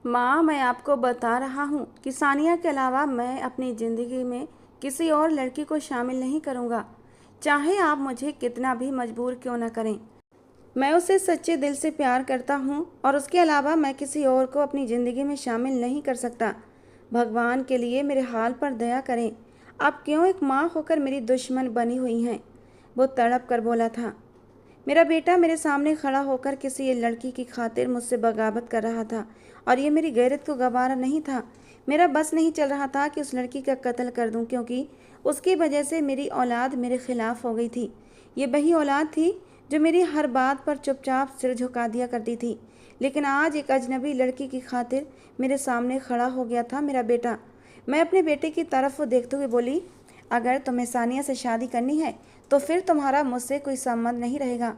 माँ, मैं आपको बता रहा हूँ कि सानिया के अलावा मैं अपनी ज़िंदगी में किसी और लड़की को शामिल नहीं करूँगा, चाहे आप मुझे कितना भी मजबूर क्यों न करें। मैं उसे सच्चे दिल से प्यार करता हूँ और उसके अलावा मैं किसी और को अपनी ज़िंदगी में शामिल नहीं कर सकता। भगवान के लिए मेरे हाल पर दया करें। आप क्यों एक माँ होकर मेरी दुश्मन बनी हुई हैं? वो तड़प कर बोला था। मेरा बेटा मेरे सामने खड़ा होकर किसी लड़की की खातिर मुझसे बगावत कर रहा था और ये मेरी गैरत को गवारा नहीं था। मेरा बस नहीं चल रहा था कि उस लड़की का कत्ल कर दूं, क्योंकि उसकी वजह से मेरी औलाद मेरे खिलाफ हो गई थी। ये वही औलाद थी जो मेरी हर बात पर चुपचाप सिर झुका दिया करती थी, लेकिन आज एक अजनबी लड़की की खातिर मेरे सामने खड़ा हो गया था मेरा बेटा। मैं अपने बेटे की तरफ देखते हुए बोली, अगर तुम्हें सानिया से शादी करनी है तो फिर तुम्हारा मुझसे कोई संबंध नहीं रहेगा।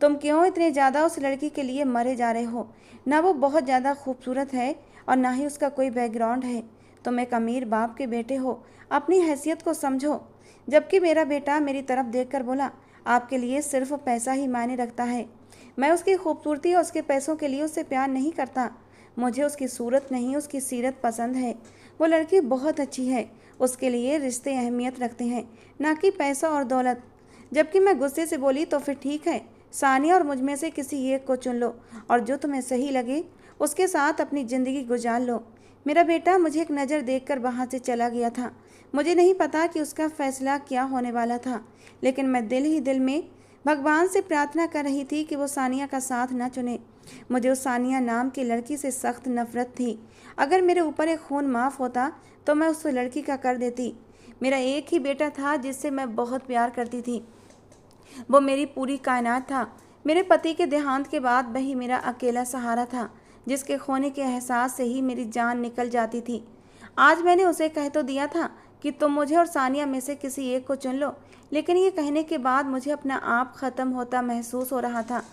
तुम क्यों इतने ज़्यादा उस लड़की के लिए मरे जा रहे हो? ना वो बहुत ज़्यादा खूबसूरत है और ना ही उसका कोई बैकग्राउंड है। तुम एक अमीर बाप के बेटे हो, अपनी हैसियत को समझो। जबकि मेरा बेटा मेरी तरफ देखकर बोला, आपके लिए सिर्फ पैसा ही मायने रखता है। मैं उसकी खूबसूरती और उसके पैसों के लिए उससे प्यार नहीं करता। मुझे उसकी सूरत नहीं, उसकी सीरत पसंद है। वो लड़की बहुत अच्छी है। उसके लिए रिश्ते अहमियत रखते हैं, ना कि पैसा और दौलत। जबकि मैं गुस्से से बोली, तो फिर ठीक है, सानिया और मुझ में से किसी एक को चुन लो और जो तुम्हें सही लगे उसके साथ अपनी ज़िंदगी गुजार लो। मेरा बेटा मुझे एक नज़र देखकर वहाँ से चला गया था। मुझे नहीं पता कि उसका फैसला क्या होने वाला था, लेकिन मैं दिल ही दिल में भगवान से प्रार्थना कर रही थी कि वो सानिया का साथ न चुने। मुझे उस सानिया नाम की लड़की से सख्त नफरत थी। अगर मेरे ऊपर एक खून माफ़ होता तो मैं उस लड़की का कर देती। मेरा एक ही बेटा था जिससे मैं बहुत प्यार करती थी। वो मेरी पूरी कायनात था। मेरे पति के देहांत के बाद वही मेरा अकेला सहारा था, जिसके खोने के एहसास से ही मेरी जान निकल जाती थी। आज मैंने उसे कह तो दिया था कि तुम मुझे और सानिया में से किसी एक को चुन लो, लेकिन ये कहने के बाद मुझे अपना आप ख़त्म होता महसूस हो रहा था।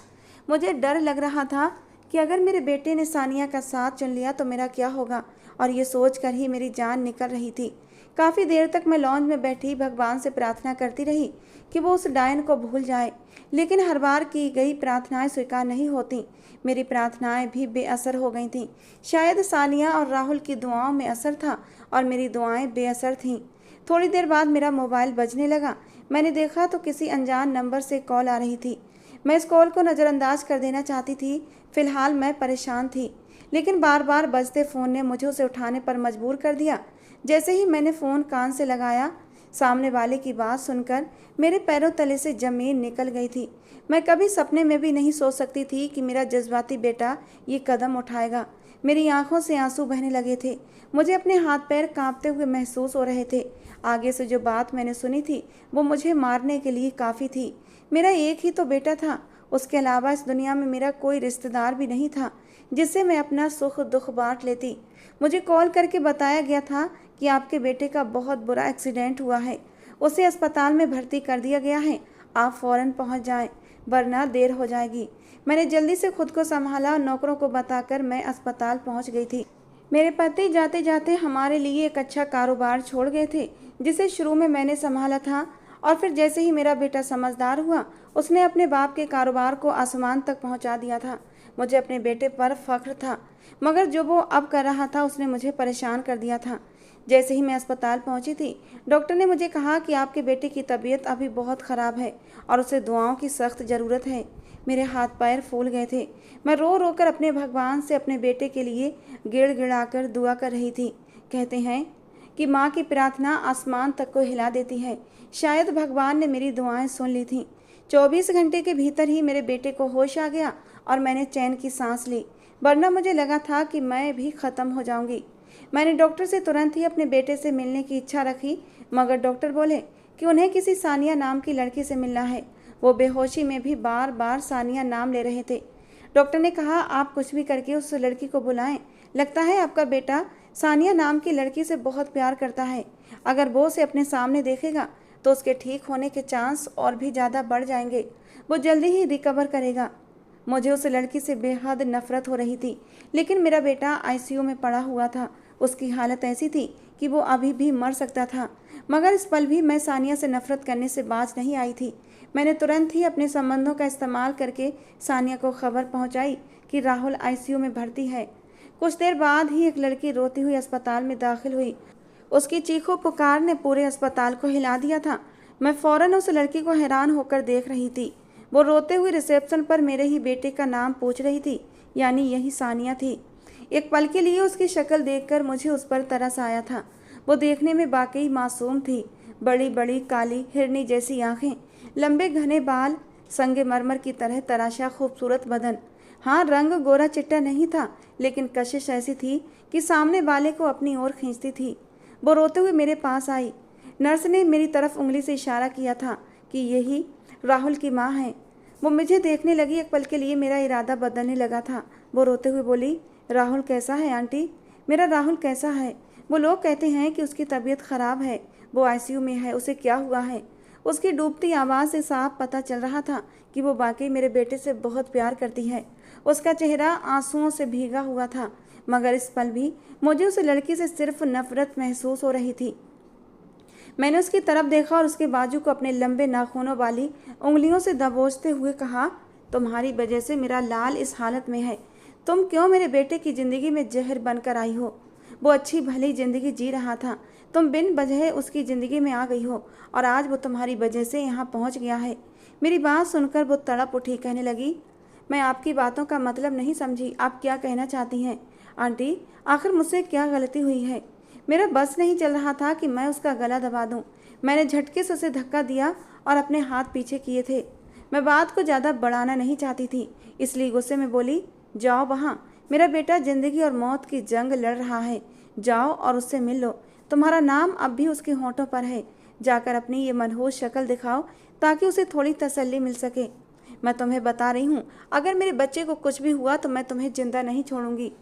मुझे डर लग रहा था कि अगर मेरे बेटे ने सानिया का साथ चुन लिया तो मेरा क्या होगा, और ये सोच कर ही मेरी जान निकल रही थी। काफ़ी देर तक मैं लॉन्ज में बैठी भगवान से प्रार्थना करती रही कि वो उस डायन को भूल जाए, लेकिन हर बार की गई प्रार्थनाएं स्वीकार नहीं होती। मेरी प्रार्थनाएं भी बेअसर हो गई थीं। शायद सानिया और राहुल की दुआओं में असर था और मेरी दुआएं बेअसर थीं। थोड़ी देर बाद मेरा मोबाइल बजने लगा। मैंने देखा तो किसी अनजान नंबर से कॉल आ रही थी। मैं इस कॉल को नज़रअंदाज कर देना चाहती थी। फिलहाल मैं परेशान थी, लेकिन बार बार बजते फ़ोन ने मुझे उसे उठाने पर मजबूर कर दिया। जैसे ही मैंने फ़ोन कान से लगाया, सामने वाले की बात सुनकर मेरे पैरों तले से ज़मीन निकल गई थी। मैं कभी सपने में भी नहीं सोच सकती थी कि मेरा जज्बाती बेटा ये कदम उठाएगा। मेरी आंखों से आंसू बहने लगे थे। मुझे अपने हाथ पैर कांपते हुए महसूस हो रहे थे। आगे से जो बात मैंने सुनी थी वो मुझे मारने के लिए काफ़ी थी। मेरा एक ही तो बेटा था। उसके अलावा इस दुनिया में मेरा कोई रिश्तेदार भी नहीं था जिससे मैं अपना सुख दुख बांट लेती। मुझे कॉल करके बताया गया था कि आपके बेटे का बहुत बुरा एक्सीडेंट हुआ है, उसे अस्पताल में भर्ती कर दिया गया है। आप फ़ौरन पहुंच जाएं, वरना देर हो जाएगी। मैंने जल्दी से खुद को संभाला और नौकरों को बताकर मैं अस्पताल पहुंच गई थी। मेरे पति जाते जाते हमारे लिए एक अच्छा कारोबार छोड़ गए थे, जिसे शुरू में मैंने संभाला था, और फिर जैसे ही मेरा बेटा समझदार हुआ उसने अपने बाप के कारोबार को आसमान तक पहुंचा दिया था। मुझे अपने बेटे पर फख्र था, मगर जो वो अब कर रहा था उसने मुझे परेशान कर दिया था। जैसे ही मैं अस्पताल पहुंची थी, डॉक्टर ने मुझे कहा कि आपके बेटे की तबीयत अभी बहुत ख़राब है और उसे दुआओं की सख्त ज़रूरत है। मेरे हाथ पैर फूल गए थे। मैं रो रो कर अपने भगवान से अपने बेटे के लिए गिड़गिड़ाकर दुआ कर रही थी। कहते हैं कि माँ की प्रार्थना आसमान तक को हिला देती है। शायद भगवान ने मेरी दुआएं सुन ली थीं। 24 घंटे के भीतर ही मेरे बेटे को होश आ गया और मैंने चैन की सांस ली, वरना मुझे लगा था कि मैं भी ख़त्म हो जाऊंगी। मैंने डॉक्टर से तुरंत ही अपने बेटे से मिलने की इच्छा रखी, मगर डॉक्टर बोले कि उन्हें किसी सानिया नाम की लड़की से मिलना है। वो बेहोशी में भी बार बार सानिया नाम ले रहे थे। डॉक्टर ने कहा, आप कुछ भी करके उस लड़की को बुलाएं। लगता है आपका बेटा सानिया नाम की लड़की से बहुत प्यार करता है। अगर वो उसे अपने सामने देखेगा तो उसके ठीक होने के चांस और भी ज़्यादा बढ़ जाएंगे। वो जल्दी ही रिकवर करेगा। मुझे उस लड़की से बेहद नफरत हो रही थी, लेकिन मेरा बेटा आईसीयू में पड़ा हुआ था। उसकी हालत ऐसी थी कि वो अभी भी मर सकता था, मगर इस पल भी मैं सानिया से नफरत करने से बाज नहीं आई थी। मैंने तुरंत ही अपने संबंधों का इस्तेमाल करके सानिया को खबर पहुंचाई कि राहुल आईसीयू में भर्ती है। कुछ देर बाद ही एक लड़की रोती हुई अस्पताल में दाखिल हुई। उसकी चीखों पुकार ने पूरे अस्पताल को हिला दिया था। मैं फौरन उस लड़की को हैरान होकर देख रही थी। वो रोते हुए रिसेप्शन पर मेरे ही बेटे का नाम पूछ रही थी, यानी यही सानिया थी। एक पल के लिए उसकी शक्ल देखकर मुझे उस पर तरस आया था। वो देखने में वाकई मासूम थी। बड़ी बड़ी काली हिरनी जैसी आंखें, लंबे घने बाल, संगमरमर की तरह तराशा खूबसूरत बदन। हाँ, रंग गोरा चिट्टा नहीं था, लेकिन कशिश ऐसी थी कि सामने वाले को अपनी ओर खींचती थी। वो रोते हुए मेरे पास आई। नर्स ने मेरी तरफ उंगली से इशारा किया था कि यही राहुल की माँ है। वो मुझे देखने लगी। एक पल के लिए मेरा इरादा बदलने लगा था। वो रोते हुए बोली, राहुल कैसा है आंटी? मेरा राहुल कैसा है? वो लोग कहते हैं कि उसकी तबीयत खराब है, वो आईसीयू में है। उसे क्या हुआ है? उसकी डूबती आवाज़ से साफ पता चल रहा था कि वो वाकई मेरे बेटे से बहुत प्यार करती है। उसका चेहरा आंसुओं से भीगा हुआ था, मगर इस पल भी मुझे उस लड़की से सिर्फ नफरत महसूस हो रही थी। मैंने उसकी तरफ देखा और उसके बाजू को अपने लंबे नाखूनों वाली उंगलियों से दबोचते हुए कहा, तुम्हारी वजह से मेरा लाल इस हालत में है। तुम क्यों मेरे बेटे की ज़िंदगी में जहर बनकर आई हो? वो अच्छी भली ज़िंदगी जी रहा था, तुम बिन वजह उसकी ज़िंदगी में आ गई हो और आज वो तुम्हारी वजह से यहाँ पहुँच गया है। मेरी बात सुनकर वो तड़प उठी, कहने लगी, मैं आपकी बातों का मतलब नहीं समझी। आप क्या कहना चाहती हैं? आंटी, आखिर मुझसे क्या गलती हुई है? मेरा बस नहीं चल रहा था कि मैं उसका गला दबा दूं। मैंने झटके से उसे धक्का दिया और अपने हाथ पीछे किए थे। मैं बात को ज़्यादा बढ़ाना नहीं चाहती थी, इसलिए गुस्से में बोली, जाओ वहाँ, मेरा बेटा ज़िंदगी और मौत की जंग लड़ रहा है। जाओ और उससे मिल लो। तुम्हारा नाम अब भी उसके होंठों पर है। जाकर अपनी ये मनहूस शक्ल दिखाओ ताकि उसे थोड़ी तसल्ली मिल सके। मैं तुम्हें बता रही हूँ, अगर मेरे बच्चे को कुछ भी हुआ तो मैं तुम्हें जिंदा नहीं छोड़ूंगी।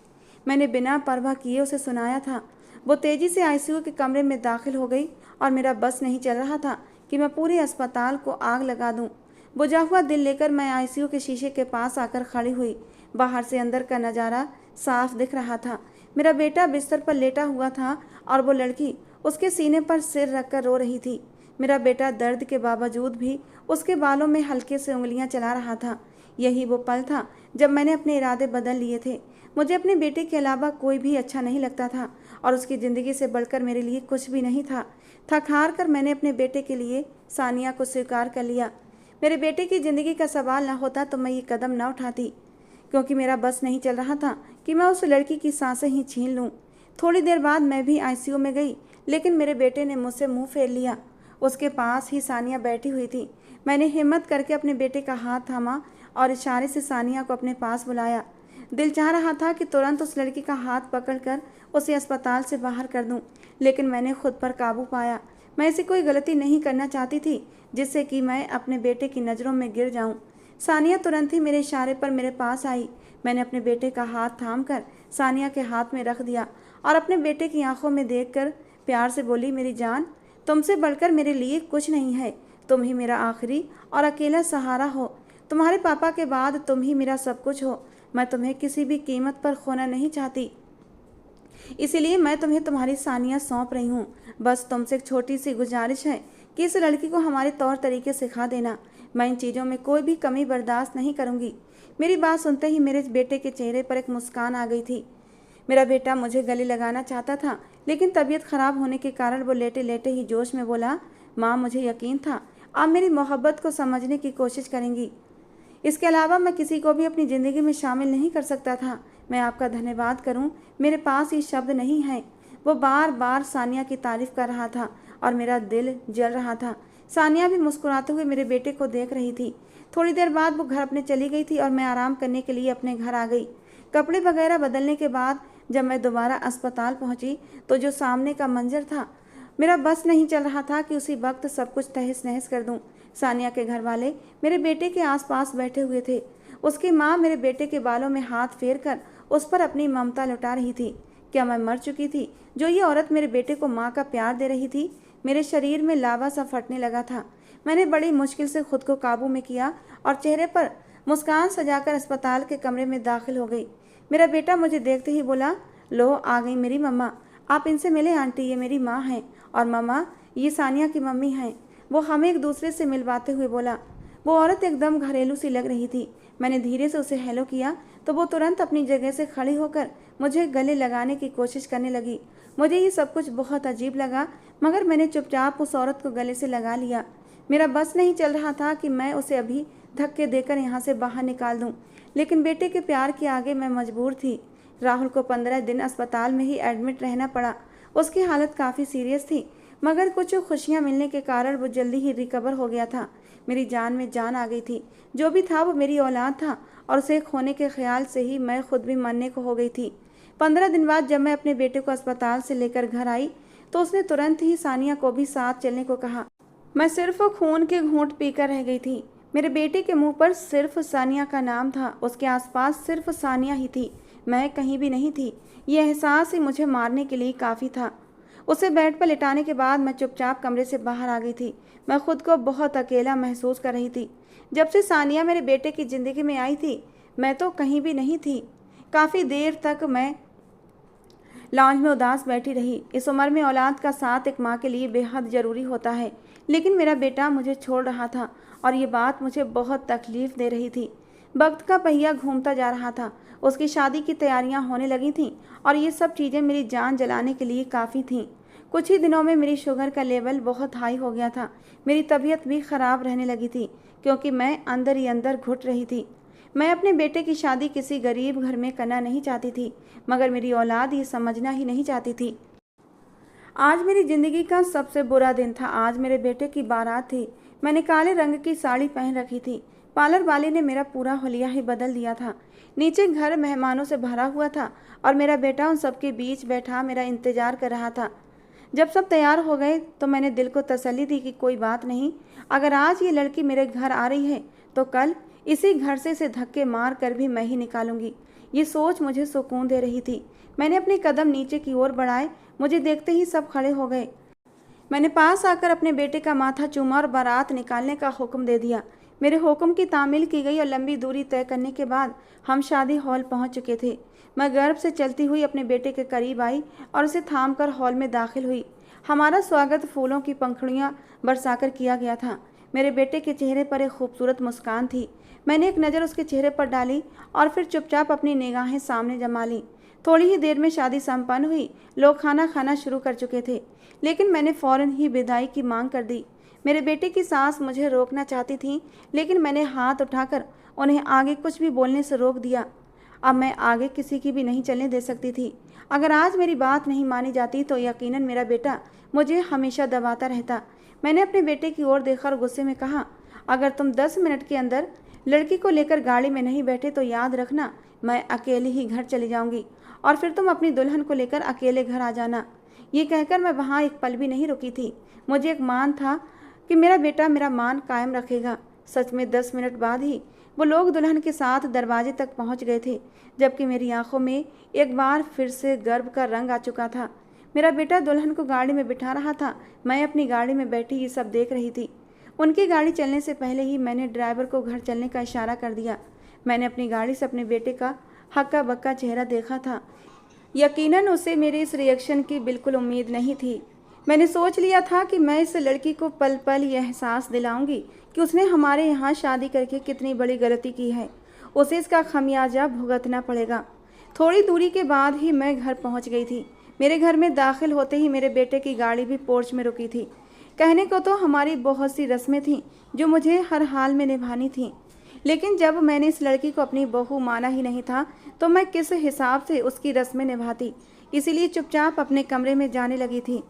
मैंने बिना परवाह किए उसे सुनाया था। वो तेज़ी से आईसीयू के कमरे में दाखिल हो गई और मेरा बस नहीं चल रहा था कि मैं पूरे अस्पताल को आग लगा दूं। बुझा हुआ दिल लेकर मैं आईसीयू के शीशे के पास आकर खड़ी हुई। बाहर से अंदर का नज़ारा साफ दिख रहा था। मेरा बेटा बिस्तर पर लेटा हुआ था और वो लड़की उसके सीने पर सिर रखकर रो रही थी। मेरा बेटा दर्द के बावजूद भी उसके बालों में हल्के से उंगलियां चला रहा था। यही वो पल था जब मैंने अपने इरादे बदल लिए थे। मुझे अपने बेटे के अलावा कोई भी अच्छा नहीं लगता था और उसकी ज़िंदगी से बढ़कर मेरे लिए कुछ भी नहीं था। थक हार कर मैंने अपने बेटे के लिए सानिया को स्वीकार कर लिया। मेरे बेटे की ज़िंदगी का सवाल न होता तो मैं ये कदम न उठाती, क्योंकि मेरा बस नहीं चल रहा था कि मैं उस लड़की की सांसें ही छीन लूँ। थोड़ी देर बाद मैं भी आईसीयू में गई, लेकिन मेरे बेटे ने मुझसे मुंह फेर लिया। उसके पास ही सानिया बैठी हुई थी। मैंने हिम्मत करके अपने बेटे का हाथ थामा और इशारे से सानिया को अपने पास बुलाया। दिल चाह रहा था कि तुरंत उस लड़की का हाथ पकड़कर उसे अस्पताल से बाहर कर दूं, लेकिन मैंने खुद पर काबू पाया। मैं ऐसी कोई गलती नहीं करना चाहती थी जिससे कि मैं अपने बेटे की नज़रों में गिर जाऊं। सानिया तुरंत ही मेरे इशारे पर मेरे पास आई। मैंने अपने बेटे का हाथ थामकर सानिया के हाथ में रख दिया और अपने बेटे की आंखों में देखकर प्यार से बोली, मेरी जान, तुमसे बढ़कर मेरे लिए कुछ नहीं है। तुम ही मेरा आखिरी और अकेला सहारा हो। तुम्हारे पापा के बाद तुम ही मेरा सब कुछ हो। मैं तुम्हें किसी भी कीमत पर खोना नहीं चाहती, इसीलिए मैं तुम्हें तुम्हारी सानिया सौंप रही हूँ। बस तुमसे एक छोटी सी गुजारिश है कि इस लड़की को हमारे तौर तरीके सिखा देना। मैं इन चीज़ों में कोई भी कमी बर्दाश्त नहीं करूँगी। मेरी बात सुनते ही मेरे बेटे के चेहरे पर एक मुस्कान आ गई थी। मेरा बेटा मुझे गले लगाना चाहता था, लेकिन तबीयत खराब होने के कारण वो लेटे लेटे ही जोश में बोला, माँ, मुझे यकीन था आप मेरी मोहब्बत को समझने की कोशिश करेंगी। इसके अलावा मैं किसी को भी अपनी ज़िंदगी में शामिल नहीं कर सकता था। मैं आपका धन्यवाद करूं, मेरे पास ये शब्द नहीं है। वो बार बार सानिया की तारीफ़ कर रहा था और मेरा दिल जल रहा था। सानिया भी मुस्कुराते हुए मेरे बेटे को देख रही थी। थोड़ी देर बाद वो घर अपने चली गई थी और मैं आराम करने के लिए अपने घर आ गई। कपड़े वगैरह बदलने के बाद जब मैं दोबारा अस्पताल पहुंची तो जो सामने का मंजर था, मेरा बस नहीं चल रहा था कि उसी वक्त सब कुछ तहस नहस कर दूं। सानिया के घर वाले मेरे बेटे के आसपास बैठे हुए थे। उसकी माँ मेरे बेटे के बालों में हाथ फेर कर उस पर अपनी ममता लुटा रही थी। क्या मैं मर चुकी थी जो ये औरत मेरे बेटे को माँ का प्यार दे रही थी? मेरे शरीर में लावा सा फटने लगा था। मैंने बड़ी मुश्किल से खुद को काबू में किया और चेहरे पर मुस्कान सजाकर अस्पताल के कमरे में दाखिल हो गई। मेरा बेटा मुझे देखते ही बोला, लो आ गई मेरी मम्मा, आप इनसे मिले आंटी, ये मेरी माँ हैं और मम्मा ये सानिया की मम्मी हैं। वो हमें एक दूसरे से मिलवाते हुए बोला। वो औरत एकदम घरेलू सी लग रही थी। मैंने धीरे से उसे हेलो किया तो वो तुरंत अपनी जगह से खड़ी होकर मुझे गले लगाने की कोशिश करने लगी। मुझे ये सब कुछ बहुत अजीब लगा, मगर मैंने चुपचाप उस औरत को गले से लगा लिया। मेरा बस नहीं चल रहा था कि मैं उसे अभी धक्के देकर यहाँ से बाहर निकाल दूँ, लेकिन बेटे के प्यार के आगे मैं मजबूर थी। राहुल को 15 दिन अस्पताल में ही एडमिट रहना पड़ा। उसकी हालत काफ़ी सीरियस थी, मगर कुछ खुशियाँ मिलने के कारण वो जल्दी ही रिकवर हो गया था। मेरी जान में जान आ गई थी। जो भी था वो मेरी औलाद था, और उसे खोने के ख्याल से ही मैं खुद भी मरने को हो गई थी। 15 दिन बाद जब मैं अपने बेटे को अस्पताल से लेकर घर आई तो उसने तुरंत ही सानिया को भी साथ चलने को कहा। मैं सिर्फ खून के घूंट पीकर रह गई थी। मेरे बेटे के मुंह पर सिर्फ सानिया का नाम था, उसके आसपास सिर्फ सानिया ही थी, मैं कहीं भी नहीं थी। यह एहसास ही मुझे मारने के लिए काफ़ी था। उसे बेड पर लिटाने के बाद मैं चुपचाप कमरे से बाहर आ गई थी। मैं खुद को बहुत अकेला महसूस कर रही थी। जब से सानिया मेरे बेटे की ज़िंदगी में आई थी, मैं तो कहीं भी नहीं थी। काफ़ी देर तक मैं लॉन्ज में उदास बैठी रही। इस उम्र में औलाद का साथ एक माँ के लिए बेहद ज़रूरी होता है, लेकिन मेरा बेटा मुझे छोड़ रहा था और ये बात मुझे बहुत तकलीफ़ दे रही थी। वक्त का पहिया घूमता जा रहा था। उसकी शादी की तैयारियां होने लगी थीं और ये सब चीज़ें मेरी जान जलाने के लिए काफ़ी थीं। कुछ ही दिनों में मेरी शुगर का लेवल बहुत हाई हो गया था। मेरी तबीयत भी ख़राब रहने लगी थी, क्योंकि मैं अंदर ही अंदर घुट रही थी। मैं अपने बेटे की शादी किसी गरीब घर में करना नहीं चाहती थी, मगर मेरी औलाद ये समझना ही नहीं चाहती थी। आज मेरी ज़िंदगी का सबसे बुरा दिन था। आज मेरे बेटे की बारात थी। मैंने काले रंग की साड़ी पहन रखी थी। पार्लर वाले ने मेरा पूरा हुलिया ही बदल दिया था। नीचे घर मेहमानों से भरा हुआ था और मेरा बेटा उन सबके बीच बैठा मेरा इंतज़ार कर रहा था। जब सब तैयार हो गए तो मैंने दिल को तसल्ली दी कि कोई बात नहीं, अगर आज ये लड़की मेरे घर आ रही है तो कल इसी घर से इसे धक्के मार कर भी मैं ही निकालूंगी। ये सोच मुझे सुकून दे रही थी। मैंने अपने कदम नीचे की ओर बढ़ाए। मुझे देखते ही सब खड़े हो गए। मैंने पास आकर अपने बेटे का माथा चूमा और बारात निकालने का हुक्म दे दिया। मेरे हुक्म की तामील की गई और लंबी दूरी तय करने के बाद हम शादी हॉल पहुंच चुके थे। मैं गर्व से चलती हुई अपने बेटे के करीब आई और उसे थामकर हॉल में दाखिल हुई। हमारा स्वागत फूलों की पंखुड़ियां बरसाकर किया गया था। मेरे बेटे के चेहरे पर एक खूबसूरत मुस्कान थी। मैंने एक नज़र उसके चेहरे पर डाली और फिर चुपचाप अपनी निगाहें सामने जमा लीं। थोड़ी ही देर में शादी संपन्न हुई। लोग खाना खाना शुरू कर चुके थे, लेकिन मैंने फ़ौरन ही विदाई की मांग कर दी। मेरे बेटे की सास मुझे रोकना चाहती थी, लेकिन मैंने हाथ उठाकर उन्हें आगे कुछ भी बोलने से रोक दिया। अब मैं आगे किसी की भी नहीं चलने दे सकती थी। अगर आज मेरी बात नहीं मानी जाती तो यकीनन मेरा बेटा मुझे हमेशा दबाता रहता। मैंने अपने बेटे की ओर देखकर गुस्से में कहा, अगर तुम 10 मिनट के अंदर लड़की को लेकर गाड़ी में नहीं बैठे तो याद रखना, मैं अकेली ही घर चली जाऊंगी और फिर तुम अपनी दुल्हन को लेकर अकेले घर आ जाना। ये कहकर मैं वहाँ एक पल भी नहीं रुकी थी। मुझे एक मान था कि मेरा बेटा मेरा मान कायम रखेगा। सच में 10 मिनट बाद ही वो लोग दुल्हन के साथ दरवाजे तक पहुँच गए थे, जबकि मेरी आंखों में एक बार फिर से गर्व का रंग आ चुका था। मेरा बेटा दुल्हन को गाड़ी में बिठा रहा था। मैं अपनी गाड़ी में बैठी ये सब देख रही थी। उनकी गाड़ी चलने से पहले ही मैंने ड्राइवर को घर चलने का इशारा कर दिया। मैंने अपनी गाड़ी से अपने बेटे का हक्का बक्का चेहरा देखा था। यकीनन उसे मेरे इस रिएक्शन की बिल्कुल उम्मीद नहीं थी। मैंने सोच लिया था कि मैं इस लड़की को पल पल ये एहसास दिलाऊंगी कि उसने हमारे यहाँ शादी करके कितनी बड़ी गलती की है। उसे इसका खमियाजा भुगतना पड़ेगा। थोड़ी दूरी के बाद ही मैं घर पहुँच गई थी। मेरे घर में दाखिल होते ही मेरे बेटे की गाड़ी भी पोर्च में रुकी थी। कहने को तो हमारी बहुत सी रस्में थीं जो मुझे हर हाल में निभानी थीं, लेकिन जब मैंने इस लड़की को अपनी बहू माना ही नहीं था तो मैं किस हिसाब से उसकी रस्में निभाती। इसीलिए चुपचाप अपने कमरे में जाने लगी थी।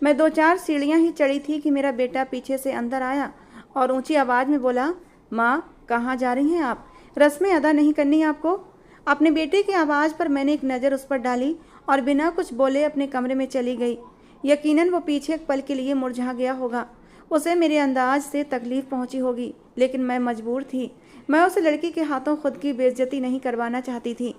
मैं 2-4 सीढ़ियाँ ही चढ़ी थी कि मेरा बेटा पीछे से अंदर आया और ऊंची आवाज़ में बोला, माँ कहाँ जा रही हैं आप? रस्में अदा नहीं करनी आपको? अपने बेटे की आवाज़ पर मैंने एक नज़र उस पर डाली और बिना कुछ बोले अपने कमरे में चली गई। यकीनन वो पीछे एक पल के लिए मुरझा गया होगा। उसे मेरे अंदाज से तकलीफ़ पहुंची होगी, लेकिन मैं मजबूर थी। मैं उस लड़की के हाथों खुद की बेइज्जती नहीं करवाना चाहती थी।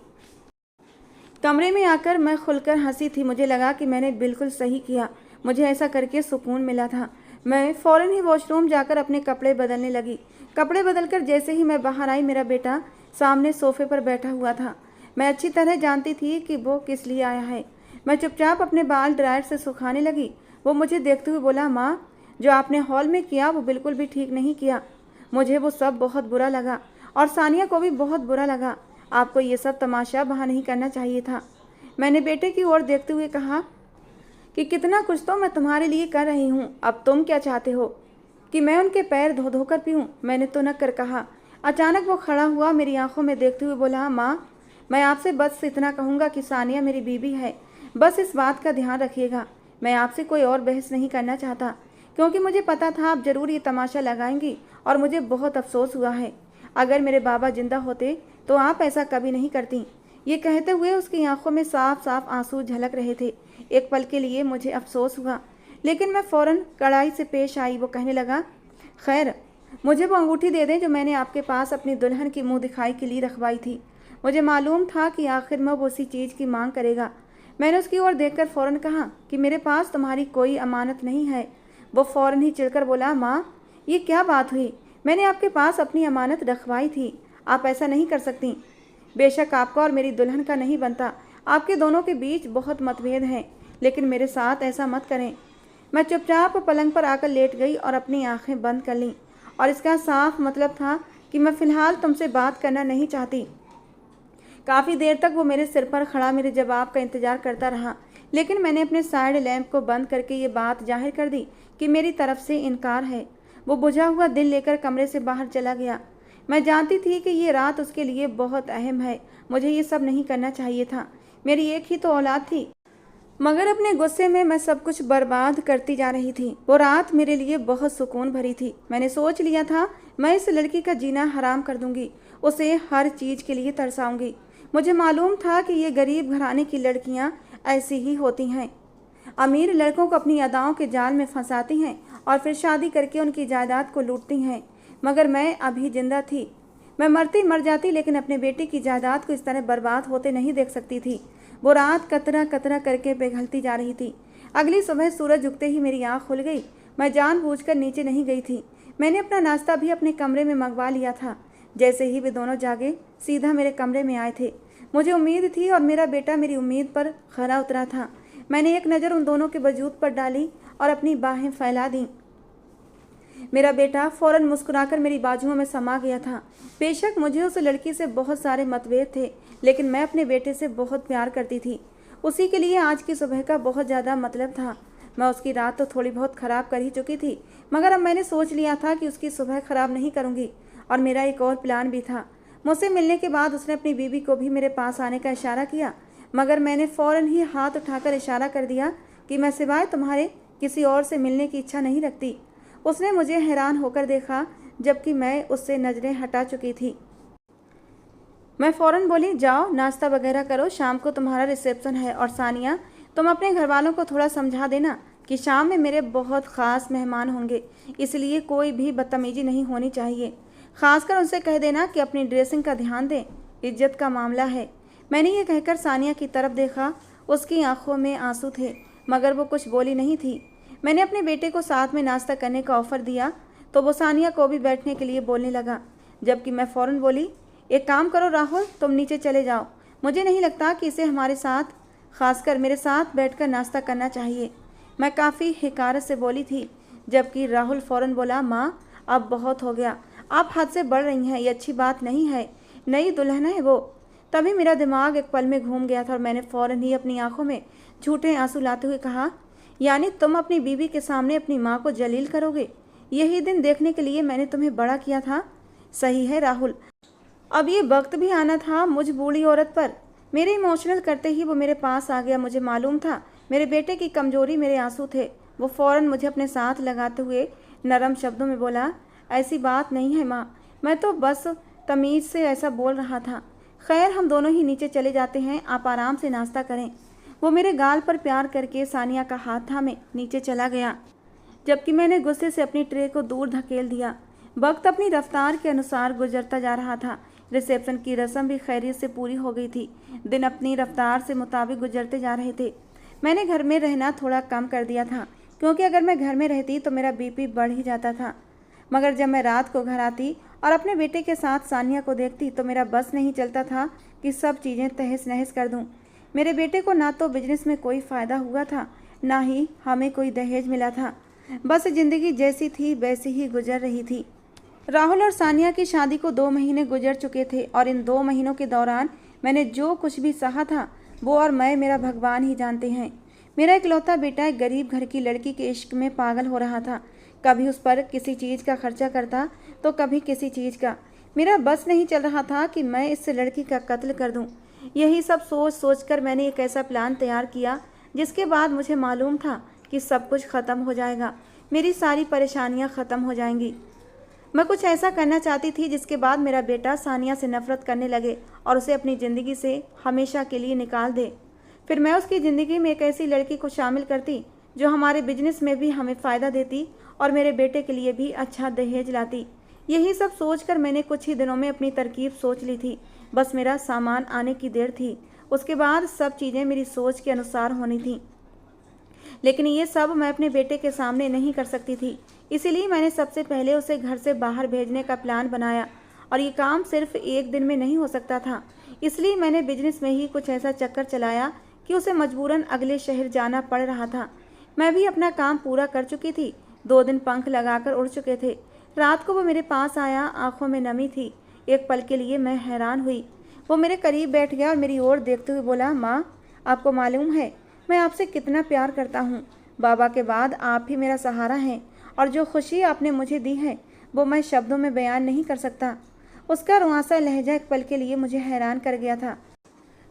कमरे में आकर मैं खुलकर हंसी थी। मुझे लगा कि मैंने बिल्कुल सही किया। मुझे ऐसा करके सुकून मिला था। मैं फ़ौरन ही वॉशरूम जाकर अपने कपड़े बदलने लगी। कपड़े बदलकर जैसे ही मैं बाहर आई, मेरा बेटा सामने सोफे पर बैठा हुआ था। मैं अच्छी तरह जानती थी कि वो किस लिए आया है। मैं चुपचाप अपने बाल ड्रायर से सुखाने लगी। वो मुझे देखते हुए बोला, माँ जो आपने हॉल में किया वो बिल्कुल भी ठीक नहीं किया। मुझे वो सब बहुत बुरा लगा और सानिया को भी बहुत बुरा लगा। आपको ये सब तमाशा बहा नहीं करना चाहिए था। मैंने बेटे की ओर देखते हुए कहा कि कितना कुछ तो मैं तुम्हारे लिए कर रही हूँ, अब तुम क्या चाहते हो कि मैं उनके पैर धो धो कर पीऊँ? मैंने तो न कर कहा। अचानक वो खड़ा हुआ, मेरी आंखों में देखते हुए बोला, माँ, मैं आपसे बस इतना कहूँगा कि सानिया मेरी बीवी है, बस इस बात का ध्यान रखिएगा। मैं आपसे कोई और बहस नहीं करना चाहता, क्योंकि मुझे पता था आप जरूर ये तमाशा लगाएंगी और मुझे बहुत अफसोस हुआ है। अगर मेरे बाबा जिंदा होते तो आप ऐसा कभी नहीं करती। ये कहते हुए उसकी आंखों में साफ साफ आंसू झलक रहे थे। एक पल के लिए मुझे अफसोस हुआ, लेकिन मैं फौरन कड़ाई से पेश आई। वो कहने लगा, खैर, मुझे वो अंगूठी दे दें जो मैंने आपके पास अपनी दुल्हन की मुंह दिखाई के लिए रखवाई थी। मुझे मालूम था कि आखिर में वो उसी चीज़ की मांग करेगा। मैंने उसकी ओर देखकर फौरन कहा कि मेरे पास तुम्हारी कोई अमानत नहीं है। वो फौरन ही चिढ़कर बोला, माँ, ये क्या बात हुई? मैंने आपके पास अपनी अमानत रखवाई थी, आप ऐसा नहीं कर सकती। बेशक आपका और मेरी दुल्हन का नहीं बनता, आपके दोनों के बीच बहुत मतभेद हैं, लेकिन मेरे साथ ऐसा मत करें। मैं चुपचाप पलंग पर आकर लेट गई और अपनी आंखें बंद कर लीं, और इसका साफ मतलब था कि मैं फ़िलहाल तुमसे बात करना नहीं चाहती। काफ़ी देर तक वो मेरे सिर पर खड़ा मेरे जवाब का इंतज़ार करता रहा, लेकिन मैंने अपने साइड लैंप को बंद करके ये बात जाहिर कर दी कि मेरी तरफ से इनकार है। वो बुझा हुआ दिल लेकर कमरे से बाहर चला गया। मैं जानती थी कि ये रात उसके लिए बहुत अहम है। मुझे ये सब नहीं करना चाहिए था, मेरी एक ही तो औलाद थी, मगर अपने गुस्से में मैं सब कुछ बर्बाद करती जा रही थी। वो रात मेरे लिए बहुत सुकून भरी थी। मैंने सोच लिया था मैं इस लड़की का जीना हराम कर दूंगी, उसे हर चीज़ के लिए तरसाऊंगी। मुझे मालूम था कि ये गरीब घराने की लड़कियां ऐसी ही होती हैं, अमीर लड़कों को अपनी अदाओं के जाल में फंसाती हैं और फिर शादी करके उनकी जायदाद को लूटती हैं। मगर मैं अभी जिंदा थी, मैं मरती मर जाती, लेकिन अपने बेटे की जायदाद को इस तरह बर्बाद होते नहीं देख सकती थी। वो रात कतरा कतरा करके पिघलती जा रही थी। अगली सुबह सूरज उगते ही मेरी आँख खुल गई। मैं जानबूझकर नीचे नहीं गई थी। मैंने अपना नाश्ता भी अपने कमरे में मंगवा लिया था। जैसे ही वे दोनों जागे, सीधा मेरे कमरे में आए थे। मुझे उम्मीद थी और मेरा बेटा मेरी उम्मीद पर खरा उतरा था। मैंने एक नज़र उन दोनों के वजूद पर डाली और अपनी बाहें फैला दी। मेरा बेटा फौरन मुस्कुराकर मेरी बाजुओं में समा गया था। बेशक मुझे उस लड़की से बहुत सारे मतभेद थे, लेकिन मैं अपने बेटे से बहुत प्यार करती थी। उसी के लिए आज की सुबह का बहुत ज़्यादा मतलब था। मैं उसकी रात तो थोड़ी बहुत ख़राब कर ही चुकी थी, मगर अब मैंने सोच लिया था कि उसकी सुबह ख़राब नहीं करूँगी। और मेरा एक और प्लान भी था। मुझसे मिलने के बाद उसने अपनी बीवी को भी मेरे पास आने का इशारा किया, मगर मैंने फ़ौरन ही हाथ उठाकर इशारा कर दिया कि मैं सिवाय तुम्हारे किसी और से मिलने की इच्छा नहीं रखती। उसने मुझे हैरान होकर देखा, जबकि मैं उससे नज़रें हटा चुकी थी। मैं फ़ौरन बोली, जाओ नाश्ता वगैरह करो, शाम को तुम्हारा रिसेप्शन है। और सानिया, तुम अपने घर वालों को थोड़ा समझा देना कि शाम में मेरे बहुत ख़ास मेहमान होंगे, इसलिए कोई भी बदतमीजी नहीं होनी चाहिए। ख़ासकर उनसे कह देना कि अपनी ड्रेसिंग का ध्यान दें, इज्जत का मामला है। मैंने ये कहकर सानिया की तरफ देखा। उसकी आंखों में आंसू थे, मगर वो कुछ बोली नहीं थी। मैंने अपने बेटे को साथ में नाश्ता करने का ऑफ़र दिया तो वो सानिया को भी बैठने के लिए बोलने लगा, जबकि मैं फ़ौरन बोली, एक काम करो राहुल, तुम नीचे चले जाओ। मुझे नहीं लगता कि इसे हमारे साथ, ख़ासकर मेरे साथ बैठकर नाश्ता करना चाहिए। मैं काफ़ी हिकारत से बोली थी, जबकि राहुल फ़ौरन बोला, माँ, अब बहुत हो गया, आप हद से बढ़ रही हैं, ये अच्छी बात नहीं है, नई दुल्हन है वो। तभी मेरा दिमाग एक पल में घूम गया था और मैंने फ़ौरन ही अपनी आंखों में झूठे आंसू लाते हुए कहा, यानी तुम अपनी बीवी के सामने अपनी माँ को जलील करोगे? यही दिन देखने के लिए मैंने तुम्हें बड़ा किया था। सही है राहुल, अब ये वक्त भी आना था मुझ बूढ़ी औरत पर। मेरे इमोशनल करते ही वो मेरे पास आ गया। मुझे मालूम था मेरे बेटे की कमजोरी मेरे आंसू थे। वो फ़ौरन मुझे अपने साथ लगाते हुए नरम शब्दों में बोला, ऐसी बात नहीं है माँ, मैं तो बस तमीज़ से ऐसा बोल रहा था। खैर, हम दोनों ही नीचे चले जाते हैं, आप आराम से नाश्ता करें। वो मेरे गाल पर प्यार करके सानिया का हाथ थामे नीचे चला गया, जबकि मैंने गुस्से से अपनी ट्रे को दूर धकेल दिया। वक्त अपनी रफ्तार के अनुसार गुजरता जा रहा था। रिसेप्शन की रस्म भी खैरियत से पूरी हो गई थी। दिन अपनी रफ्तार से मुताबिक गुजरते जा रहे थे। मैंने घर में रहना थोड़ा कम कर दिया था, क्योंकि अगर मैं घर में रहती तो मेरा बीपी बढ़ ही जाता था। मगर जब मैं रात को घर आती और अपने बेटे के साथ सानिया को देखती तो मेरा बस नहीं चलता था कि सब चीज़ें तहस नहस कर दूं। मेरे बेटे को ना तो बिजनेस में कोई फ़ायदा हुआ था, ना ही हमें कोई दहेज मिला था। बस ज़िंदगी जैसी थी वैसी ही गुजर रही थी। राहुल और सानिया की शादी को 2 महीने गुजर चुके थे और इन 2 महीनों के दौरान मैंने जो कुछ भी सहा था वो और मैं मेरा भगवान ही जानते हैं। मेरा इकलौता बेटा एक गरीब घर की लड़की के इश्क में पागल हो रहा था। कभी उस पर किसी चीज़ का खर्चा करता तो कभी किसी चीज़ का। मेरा बस नहीं चल रहा था कि मैं इस लड़की का कत्ल कर दूं। यही सब सोच सोच कर मैंने एक ऐसा प्लान तैयार किया जिसके बाद मुझे मालूम था कि सब कुछ ख़त्म हो जाएगा, मेरी सारी परेशानियां ख़त्म हो जाएंगी। मैं कुछ ऐसा करना चाहती थी जिसके बाद मेरा बेटा सानिया से नफरत करने लगे और उसे अपनी ज़िंदगी से हमेशा के लिए निकाल दे। फिर मैं उसकी ज़िंदगी में एक ऐसी लड़की को शामिल करती जो हमारे बिजनेस में भी हमें फ़ायदा देती और मेरे बेटे के लिए भी अच्छा दहेज लाती। यही सब सोचकर मैंने कुछ ही दिनों में अपनी तरकीब सोच ली थी। बस मेरा सामान आने की देर थी। उसके बाद सब चीज़ें मेरी सोच के अनुसार होनी थीं। लेकिन ये सब मैं अपने बेटे के सामने नहीं कर सकती थी। इसीलिए मैंने सबसे पहले उसे घर से बाहर भेजने का प्लान बनाया और ये काम सिर्फ एक दिन में नहीं हो सकता था। इसलिए मैंने बिजनेस में ही कुछ ऐसा चक्कर चलाया कि उसे मजबूरन अगले शहर जाना पड़ रहा था। मैं भी अपना काम पूरा कर चुकी थी। 2 दिन पंख लगाकर उड़ चुके थे। रात को वो मेरे पास आया, आंखों में नमी थी। एक पल के लिए मैं हैरान हुई। वो मेरे करीब बैठ गया और मेरी ओर देखते हुए बोला, माँ, आपको मालूम है मैं आपसे कितना प्यार करता हूँ। बाबा के बाद आप ही मेरा सहारा हैं और जो खुशी आपने मुझे दी है वो मैं शब्दों में बयान नहीं कर सकता। उसका रुआंसा लहजा एक पल के लिए मुझे हैरान कर गया था।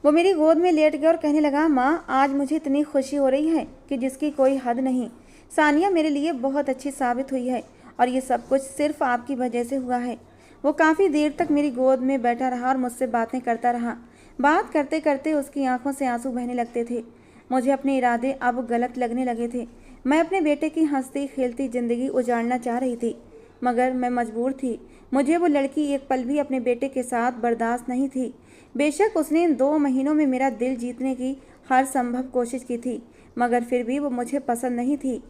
वो मेरी गोद में लेट गया और कहने लगा, माँ, आज मुझे इतनी खुशी हो रही है कि जिसकी कोई हद नहीं। सानिया मेरे लिए बहुत अच्छी साबित हुई है और ये सब कुछ सिर्फ आपकी वजह से हुआ है। वो काफ़ी देर तक मेरी गोद में बैठा रहा और मुझसे बातें करता रहा। बात करते करते उसकी आंखों से आंसू बहने लगते थे। मुझे अपने इरादे अब गलत लगने लगे थे। मैं अपने बेटे की हंसती खेलती ज़िंदगी उजाड़ना चाह रही थी, मगर मैं मजबूर थी। मुझे वो लड़की एक पल भी अपने बेटे के साथ बर्दाश्त नहीं थी। बेशक उसने इन 2 महीनों में मेरा दिल जीतने की हर संभव कोशिश की थी, मगर फिर भी वो मुझे पसंद नहीं थी।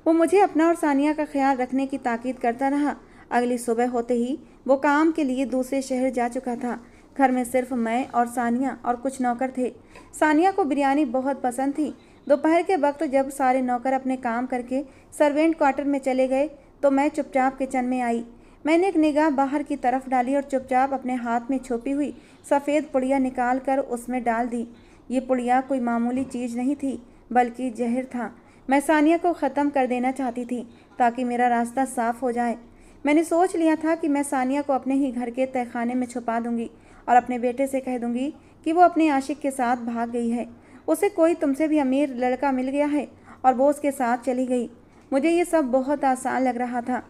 वो मुझे अपना और सानिया का ख्याल रखने की ताकीद करता रहा। अगली सुबह होते ही वो काम के लिए दूसरे शहर जा चुका था। घर में सिर्फ मैं और सानिया और कुछ नौकर थे। सानिया को बिरयानी बहुत पसंद थी। दोपहर के वक्त जब सारे नौकर अपने काम करके सर्वेंट क्वार्टर में चले गए तो मैं चुपचाप किचन में आई। मैंने एक निगाह बाहर की तरफ डाली और चुपचाप अपने हाथ में छुपी हुई सफ़ेद पुड़िया निकाल कर उसमें डाल दी। ये पुड़िया कोई मामूली चीज़ नहीं थी, बल्कि जहर था। मैं सानिया को ख़त्म कर देना चाहती थी ताकि मेरा रास्ता साफ हो जाए। मैंने सोच लिया था कि मैं सानिया को अपने ही घर के तहखाने में छुपा दूंगी और अपने बेटे से कह दूंगी कि वो अपने आशिक के साथ भाग गई है। उसे कोई तुमसे भी अमीर लड़का मिल गया है और वो उसके साथ चली गई। मुझे ये सब बहुत आसान लग रहा था।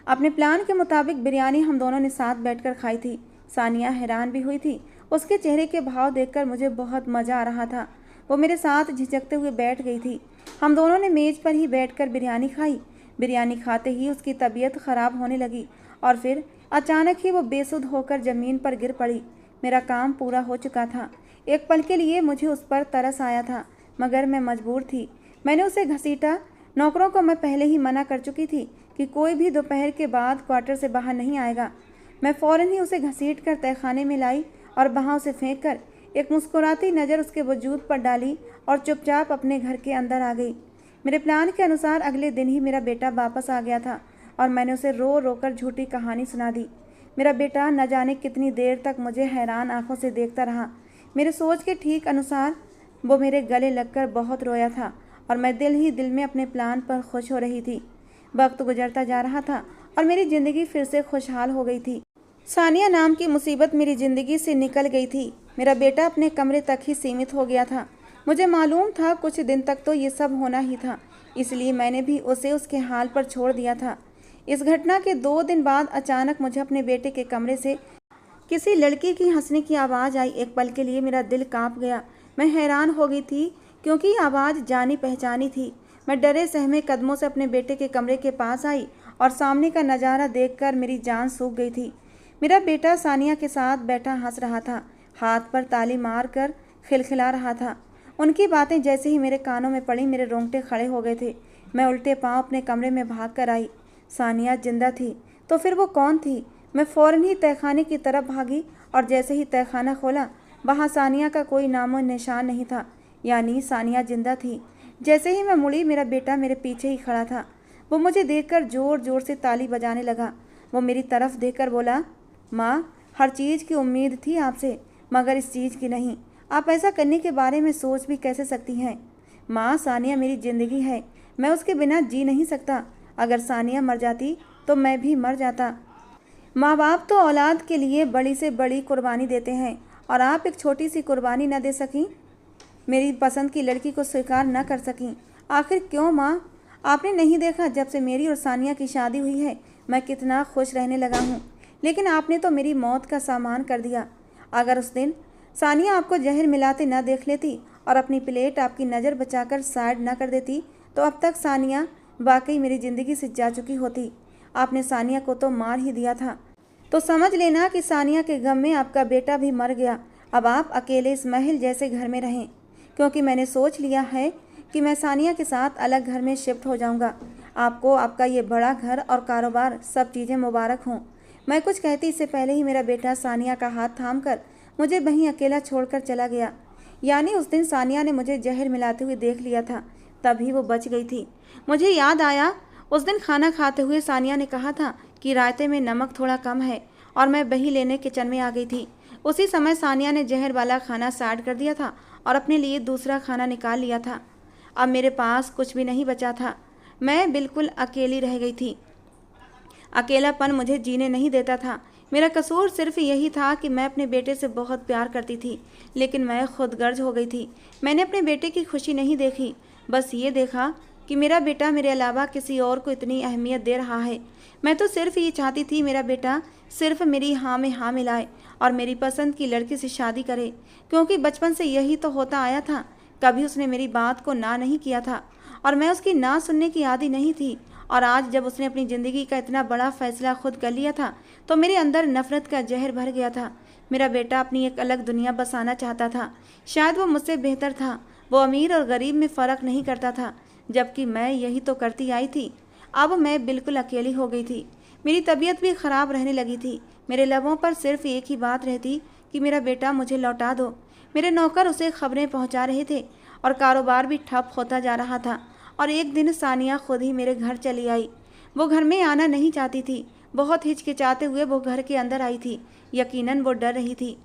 अपने प्लान के मुताबिक बिरयानी हम दोनों ने साथ बैठकर खाई थी। सानिया हैरान भी हुई थी। उसके चेहरे के भाव देखकर मुझे बहुत मज़ा आ रहा था। वो मेरे साथ झिझकते हुए बैठ गई थी। हम दोनों ने मेज़ पर ही बैठकर बिरयानी खाई। बिरयानी खाते ही उसकी तबीयत ख़राब होने लगी और फिर अचानक ही वो बेसुध होकर ज़मीन पर गिर पड़ी। मेरा काम पूरा हो चुका था। एक पल के लिए मुझे उस पर तरस आया था, मगर मैं मजबूर थी। मैंने उसे घसीटा। नौकरों को मैं पहले ही मना कर चुकी थी कि कोई भी दोपहर के बाद क्वार्टर से बाहर नहीं आएगा। मैं फ़ौरन ही उसे घसीटकर तहखाने में लाई और वहाँ उसे फेंक कर एक मुस्कुराती नज़र उसके वजूद पर डाली और चुपचाप अपने घर के अंदर आ गई। मेरे प्लान के अनुसार अगले दिन ही मेरा बेटा वापस आ गया था और मैंने उसे रो रो कर झूठी कहानी सुना दी। मेरा बेटा न जाने कितनी देर तक मुझे हैरान आंखों से देखता रहा। मेरे सोच के ठीक अनुसार वो मेरे गले लगकर बहुत रोया था और मैं दिल ही दिल में अपने प्लान पर खुश हो रही थी। वक्त गुजरता जा रहा था और मेरी ज़िंदगी फिर से खुशहाल हो गई थी। सानिया नाम की मुसीबत मेरी ज़िंदगी से निकल गई थी। मेरा बेटा अपने कमरे तक ही सीमित हो गया था। मुझे मालूम था कुछ दिन तक तो ये सब होना ही था, इसलिए मैंने भी उसे उसके हाल पर छोड़ दिया था। इस घटना के 2 दिन बाद अचानक मुझे अपने बेटे के कमरे से किसी लड़की की हंसने की आवाज़ आई। एक पल के लिए मेरा दिल कांप गया। मैं हैरान हो गई थी क्योंकि आवाज़ जानी पहचानी थी। मैं डरे सहमे कदमों से अपने बेटे के कमरे के पास आई और सामने का नज़ारा देखकर मेरी जान सूख गई थी। मेरा बेटा सानिया के साथ बैठा हंस रहा था, हाथ पर ताली मार कर खिलखिला रहा था। उनकी बातें जैसे ही मेरे कानों में पड़ी मेरे रोंगटे खड़े हो गए थे। मैं उल्टे पांव अपने कमरे में भाग कर आई। सानिया जिंदा थी तो फिर वो कौन थी? मैं फ़ौरन ही तहखाने की तरफ भागी और जैसे ही तहखाना खोला वहाँ सानिया का कोई नामो निशान नहीं था, यानी सानिया जिंदा थी। जैसे ही मैं मुड़ी मेरा बेटा मेरे पीछे ही खड़ा था। वो मुझे देखकर ज़ोर ज़ोर से ताली बजाने लगा। वो मेरी तरफ देखकर बोला, माँ, हर चीज़ की उम्मीद थी आपसे, मगर इस चीज़ की नहीं। आप ऐसा करने के बारे में सोच भी कैसे सकती हैं? माँ, सानिया मेरी ज़िंदगी है, मैं उसके बिना जी नहीं सकता। अगर सानिया मर जाती तो मैं भी मर जाता। माँ बाप तो औलाद के लिए बड़ी से बड़ी कुर्बानी देते हैं, और आप एक छोटी सी कुर्बानी न दे सकीं, मेरी पसंद की लड़की को स्वीकार न कर सकीं। आखिर क्यों माँ? आपने नहीं देखा जब से मेरी और सानिया की शादी हुई है मैं कितना खुश रहने लगा हूँ, लेकिन आपने तो मेरी मौत का सामान कर दिया। अगर उस दिन सानिया आपको जहर मिलाते न देख लेती और अपनी प्लेट आपकी नज़र बचाकर साइड न कर देती तो अब तक सानिया वाकई मेरी ज़िंदगी से जा चुकी होती। आपने सानिया को तो मार ही दिया था, तो समझ लेना कि सानिया के गम में आपका बेटा भी मर गया। अब आप अकेले इस महल जैसे घर में रहें, क्योंकि मैंने सोच लिया है कि मैं सानिया के साथ अलग घर में शिफ्ट हो जाऊंगा। आपको आपका ये बड़ा घर और कारोबार सब चीज़ें मुबारक हों। मैं कुछ कहती इससे पहले ही मेरा बेटा सानिया का हाथ थामकर मुझे वहीं अकेला छोड़कर चला गया। यानी उस दिन सानिया ने मुझे जहर मिलाते हुए देख लिया था, तभी वो बच गई थी। मुझे याद आया, उस दिन खाना खाते हुए सानिया ने कहा था कि रायते में नमक थोड़ा कम है, और मैं वही लेने किचन में आ गई थी। उसी समय सानिया ने जहर वाला खाना साइड कर दिया था और अपने लिए दूसरा खाना निकाल लिया था। अब मेरे पास कुछ भी नहीं बचा था, मैं बिल्कुल अकेली रह गई थी। अकेलापन मुझे जीने नहीं देता था। मेरा कसूर सिर्फ यही था कि मैं अपने बेटे से बहुत प्यार करती थी, लेकिन मैं खुदगर्ज हो गई थी। मैंने अपने बेटे की खुशी नहीं देखी, बस ये देखा कि मेरा बेटा मेरे अलावा किसी और को इतनी अहमियत दे रहा है। मैं तो सिर्फ ये चाहती थी मेरा बेटा सिर्फ मेरी हाँ में हाँ मिलाए और मेरी पसंद की लड़की से शादी करे, क्योंकि बचपन से यही तो होता आया था। कभी उसने मेरी बात को ना नहीं किया था और मैं उसकी ना सुनने की आदी नहीं थी। और आज जब उसने अपनी ज़िंदगी का इतना बड़ा फैसला खुद कर लिया था तो मेरे अंदर नफरत का जहर भर गया था। मेरा बेटा अपनी एक अलग दुनिया बसाना चाहता था। शायद वो मुझसे बेहतर था। वो अमीर और गरीब में फ़र्क नहीं करता था, जबकि मैं यही तो करती आई थी। अब मैं बिल्कुल अकेली हो गई थी। मेरी तबीयत भी ख़राब रहने लगी थी। मेरे लबों पर सिर्फ एक ही बात रहती कि मेरा बेटा मुझे लौटा दो। मेरे नौकर उसे खबरें पहुंचा रहे थे और कारोबार भी ठप होता जा रहा था। और एक दिन सानिया खुद ही मेरे घर चली आई। वो घर में आना नहीं चाहती थी। बहुत हिचकिचाते हुए वो घर के अंदर आई थी। यकीनन वो डर रही थी।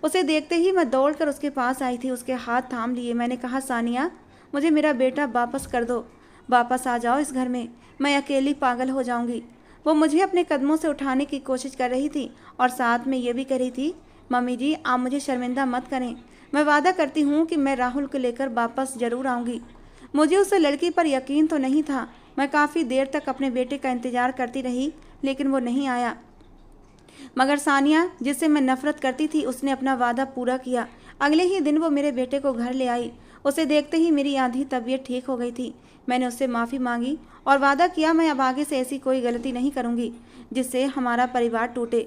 उसे देखते ही मैं दौड़कर उसके पास आई थी, उसके हाथ थाम लिए। मैंने कहा, सानिया, मुझे मेरा बेटा वापस कर दो। वापस आ जाओ इस घर में, मैं अकेली पागल हो जाऊंगी। वो मुझे अपने कदमों से उठाने की कोशिश कर रही थी और साथ में ये भी कह रही थी, मम्मी जी, आप मुझे शर्मिंदा मत करें। मैं वादा करती हूँ कि मैं राहुल को लेकर वापस ज़रूर आऊँगी। मुझे उस लड़की पर यकीन तो नहीं था। मैं काफ़ी देर तक अपने बेटे का इंतज़ार करती रही, लेकिन वो नहीं आया। मगर सानिया, जिससे मैं नफरत करती थी, उसने अपना वादा पूरा किया। अगले ही दिन वो मेरे बेटे को घर ले आई। उसे देखते ही मेरी आधी तबीयत ठीक हो गई थी। मैंने उससे माफ़ी मांगी और वादा किया मैं अब आगे से ऐसी कोई गलती नहीं करूँगी जिससे हमारा परिवार टूटे।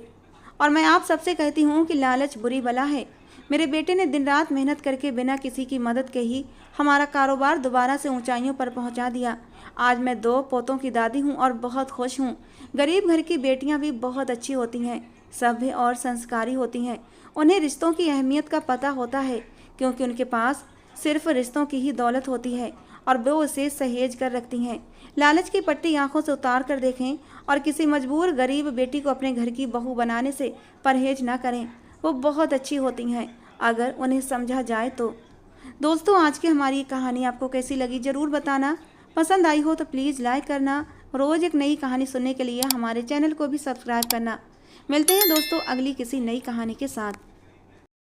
और मैं आप सबसे कहती हूँ कि लालच बुरी बला है। मेरे बेटे ने दिन रात मेहनत करके बिना किसी की मदद के ही हमारा कारोबार दोबारा से ऊंचाइयों पर पहुंचा दिया। आज मैं 2 पोतों की दादी हूं और बहुत खुश हूं। गरीब घर की बेटियां भी बहुत अच्छी होती हैं, सभ्य और संस्कारी होती हैं। उन्हें रिश्तों की अहमियत का पता होता है, क्योंकि उनके पास सिर्फ रिश्तों की ही दौलत होती है और वो उसे सहेज कर रखती हैं। लालच की पट्टी आंखों से उतार कर देखें और किसी मजबूर गरीब बेटी को अपने घर की बहू बनाने से परहेज ना करें। वो बहुत अच्छी होती हैं अगर उन्हें समझा जाए तो। दोस्तों, आज की हमारी कहानी आपको कैसी लगी ज़रूर बताना। पसंद आई हो तो प्लीज़ लाइक करना। रोज़ एक नई कहानी सुनने के लिए हमारे चैनल को भी सब्सक्राइब करना। मिलते हैं दोस्तों अगली किसी नई कहानी के साथ।